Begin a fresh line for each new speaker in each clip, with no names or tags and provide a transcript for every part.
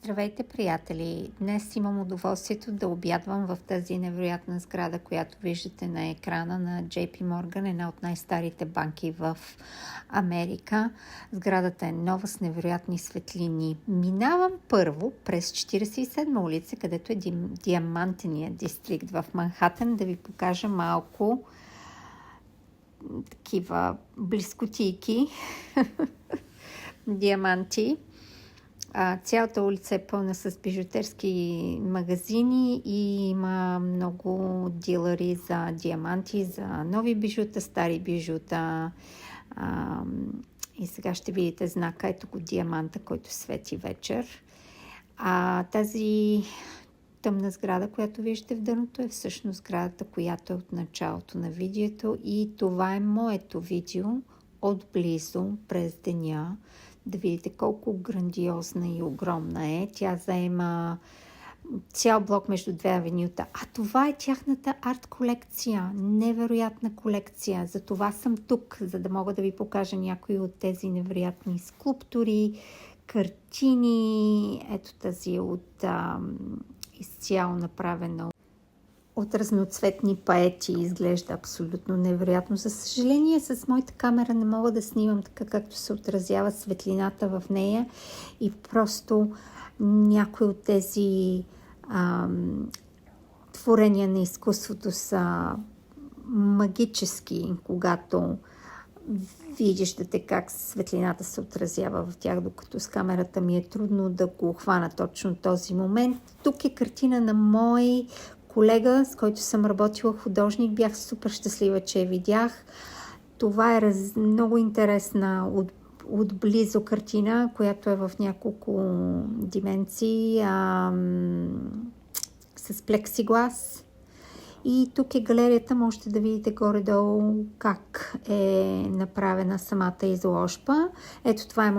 Здравейте, приятели! Днес имам удоволствието да обядвам в тази невероятна сграда, която виждате на екрана на JP Morgan, една от най-старите банки в Америка. Сградата е нова с невероятни светлини. Минавам първо през 47 улица, където е диамантения дистрикт в Манхатън, да ви покажа малко такива близкотийки, диаманти. Цялата улица е пълна с бижутерски магазини и има много дилъри за диаманти, за нови бижута, стари бижута. И сега ще видите знака, ето го диаманта, който свети вечер. Тази тъмна сграда, която виждате в дъното, е всъщност сградата, която е от началото на видеото, и това е моето видео отблизо през деня. Да видите колко грандиозна и огромна е. Тя заема цял блок между две авенюта. А това е тяхната арт колекция. Невероятна колекция. За това съм тук, за да мога да ви покажа някои от тези невероятни скулптури, картини. Ето тази от изцяло направена от разноцветни паети. Изглежда абсолютно невероятно. За съжаление, с моята камера не мога да снимам така, както се отразява светлината в нея, и просто някои от тези творения на изкуството са магически, когато виждате как светлината се отразява в тях, докато с камерата ми е трудно да го хвана точно този момент. Тук е картина на мой колега, с който съм работила, художник. Бях супер щастлива, че я видях. Това е много интересна отблизо картина, която е в няколко дименции, с плексиглас. И тук е галерията, можете да видите горе-долу как е направена самата изложба. Ето това е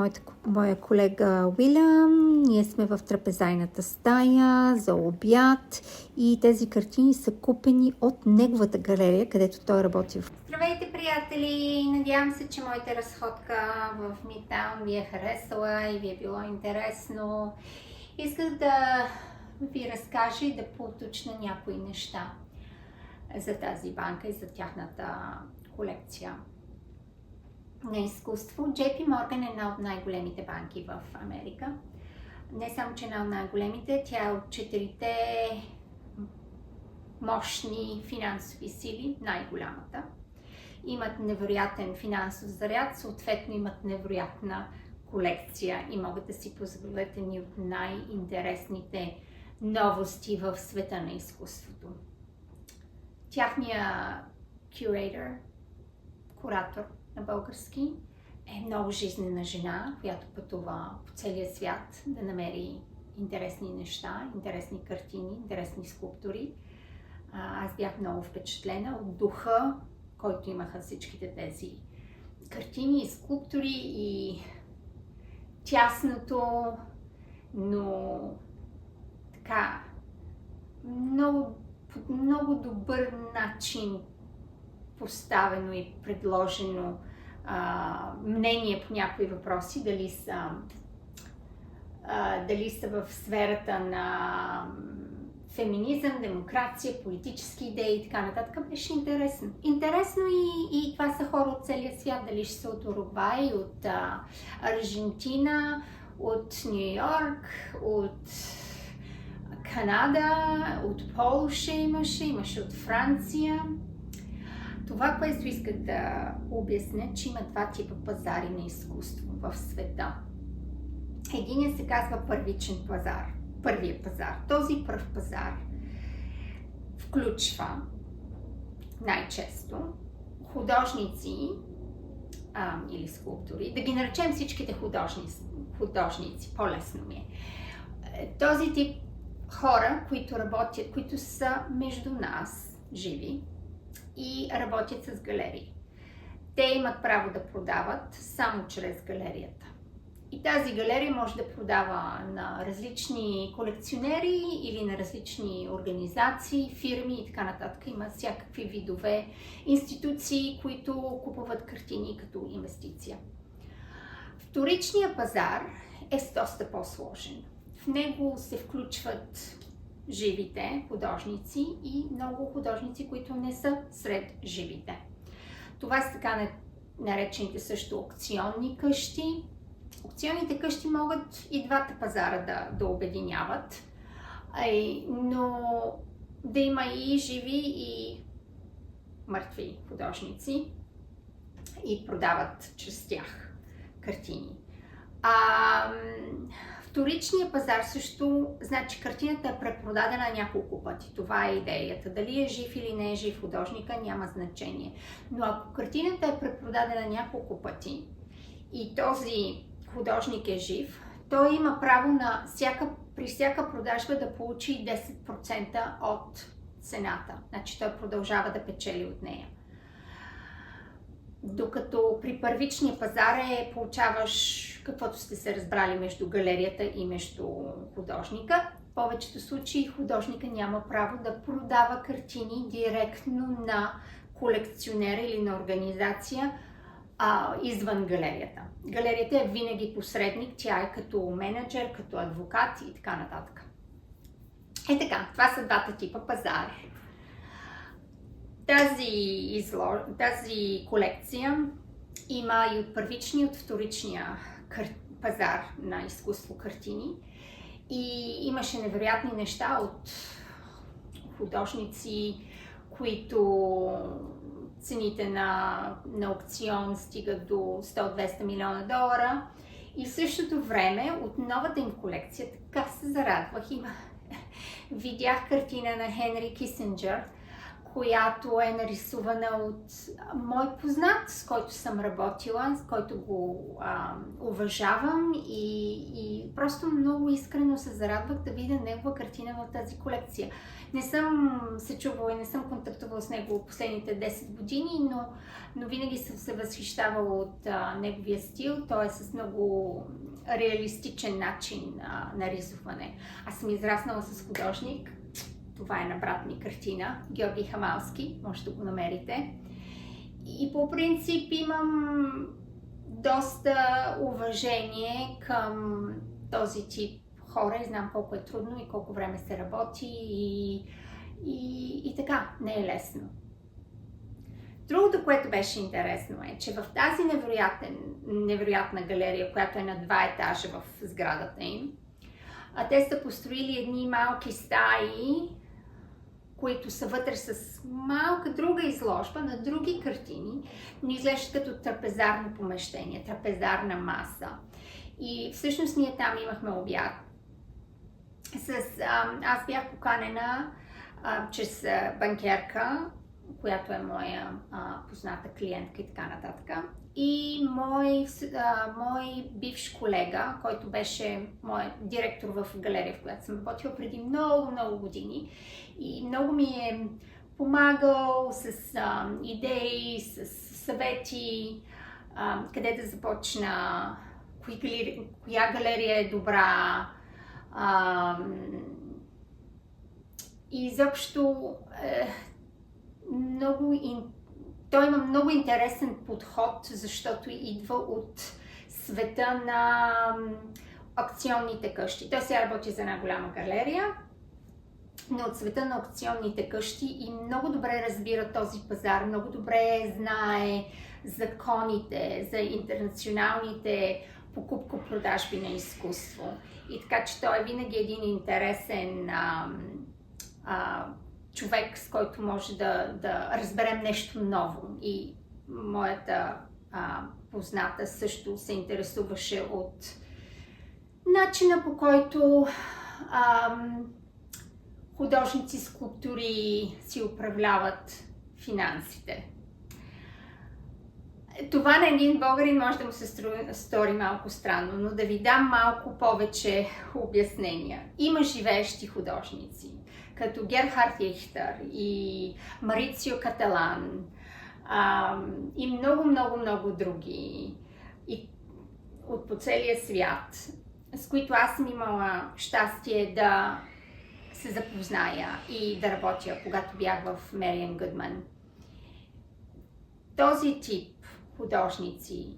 моя колега Уилям. Ние сме в трапезайната стая за обяд и тези картини са купени от неговата галерия, където той работи. Здравейте, приятели! Надявам се, че моята разходка в Midtown ви е харесала и ви е било интересно. Исках да ви разкажа и да поуточня някои неща за тази банка и за тяхната колекция на изкуство. JP Morgan е една от най-големите банки в Америка. Не само, че една от най-големите, тя е от 4-те мощни финансови сили, най-голямата. Имат невероятен финансов заряд, съответно имат невероятна колекция и могат да си позволят едни от най-интересните новости в света на изкуството. Тяхният куратор на български, е много жизнена жена, която пътува по целия свят да намери интересни неща, интересни картини, интересни скулптури. Аз бях много впечатлена от духа, който имаха всичките тези картини и скулптури, и тясното, но така много добър начин поставено и предложено мнение по някои въпроси, дали са в сферата на феминизъм, демокрация, политически идеи и така нататък. Беше интересно. Интересно и това са хора от целия свят, дали ще са от Уругвай, от Аржентина, от Ню Йорк, от Канада, от Полша имаше от Франция. Това, което исках да обясня, че има два типа пазари на изкуство в света. Единият се казва първичен пазар. Първият пазар. Този пръв пазар включва най-често художници или скулптори. Да ги наречем всичките художници, по-лесно ми е. Този тип хора, които работят, които са между нас, живи, и работят с галерии. Те имат право да продават само чрез галерията. И тази галерия може да продава на различни колекционери или на различни организации, фирми и така нататък. Има всякакви видове институции, които купуват картини като инвестиция. Вторичният пазар е доста по-сложен. в него се включват живите художници и много художници, които не са сред живите. Това са така наречените също аукционни къщи. Аукционните къщи могат и двата пазара да обединяват, но да има и живи, и мъртви художници и продават чрез тях картини. Вторичният пазар също, значи картината е препродадена няколко пъти. Това е идеята. Дали е жив или не е жив художника, няма значение. Но ако картината е препродадена няколко пъти и този художник е жив, той има право при всяка продажба да получи 10% от цената. Значи той продължава да печели от нея. Докато при първичния пазар получаваш каквото сте се разбрали между галерията и между художника. В повечето случаи художника няма право да продава картини директно на колекционера или на организация извън галерията. Галерията е винаги посредник, тя е като менеджер, като адвокат и така нататък. Така, това са двата типа пазари. Тази колекция има и от първичния, и от вторичния пазар на изкуство картини. И имаше невероятни неща от художници, които цените на аукцион стигат до 100-200 милиона долара. И в същото време от новата им колекция така се зарадвах. Видях картина на Хенри Кисинджър, която е нарисувана от мой познат, с който съм работила, с който го уважавам и просто много искрено се зарадвах да видя негова картина в тази колекция. Не съм се чувала и не съм контактувала с него последните 10 години, но винаги съм се възхищавала от неговия стил. Той е с много реалистичен начин на рисуване. Аз съм израснала с художник. Това е на брат ми картина, Георги Хамалски, може да го намерите. И по принцип имам доста уважение към този тип хора и знам колко е трудно и колко време се работи и така, не е лесно. Другото, което беше интересно е, че в тази невероятна галерия, която е на 2 етажа в сградата им, те са построили едни малки стаи, които са вътре с малка друга изложба на други картини, но изглеждат като трапезарно помещение, трапезарна маса. И всъщност ние там имахме обяд. Аз бях поканена чрез банкерка, която е моя позната клиентка и така нататък. И мой бивш колега, който беше мой директор в галерия, в която съм работила преди много години и много ми е помагал с идеи, с съвети, къде да започна, коя галерия е добра. И изобщо той има много интересен подход, защото идва от света на аукционните къщи. Той сега работи за една голяма галерия, но от света на аукционните къщи и много добре разбира този пазар, много добре знае законите за интернационалните покупко-продажби на изкуство. И така, че той е винаги един интересен човек, с който може да разберем нещо ново. И моята позната също се интересуваше от начина, по който художници, скулптори си управляват финансите. Това на един българин може да му се стори малко странно, но да ви дам малко повече обяснения. Има живеещи художници, като Герхард Рихтер и Марицио Каталан и много други от по целия свят, с които аз съм имала щастие да се запозная и да работя, когато бях в Мериан Гудман. Този тип художници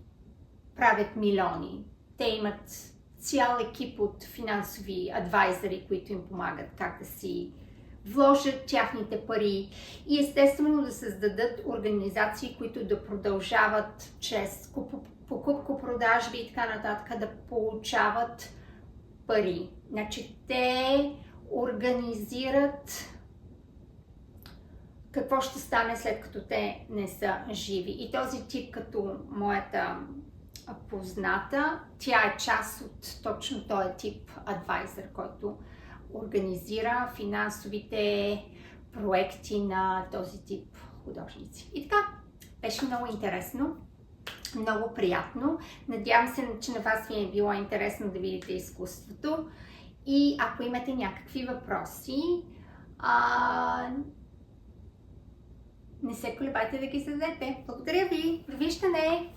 правят милиони. Те имат цял екип от финансови адвайзери, които им помагат как да си вложат тяхните пари и естествено да създадат организации, които да продължават чрез покупко-продажби и така нататък да получават пари. Значи те организират какво ще стане след като те не са живи. И този тип, като моята позната, тя е част от точно този тип адвайзър, който организира финансовите проекти на този тип художници. И така, беше много интересно, много приятно. Надявам се, че на вас ви е било интересно да видите изкуството. И ако имате някакви въпроси, не се колебайте да ги зададете. Благодаря ви! Довиждане!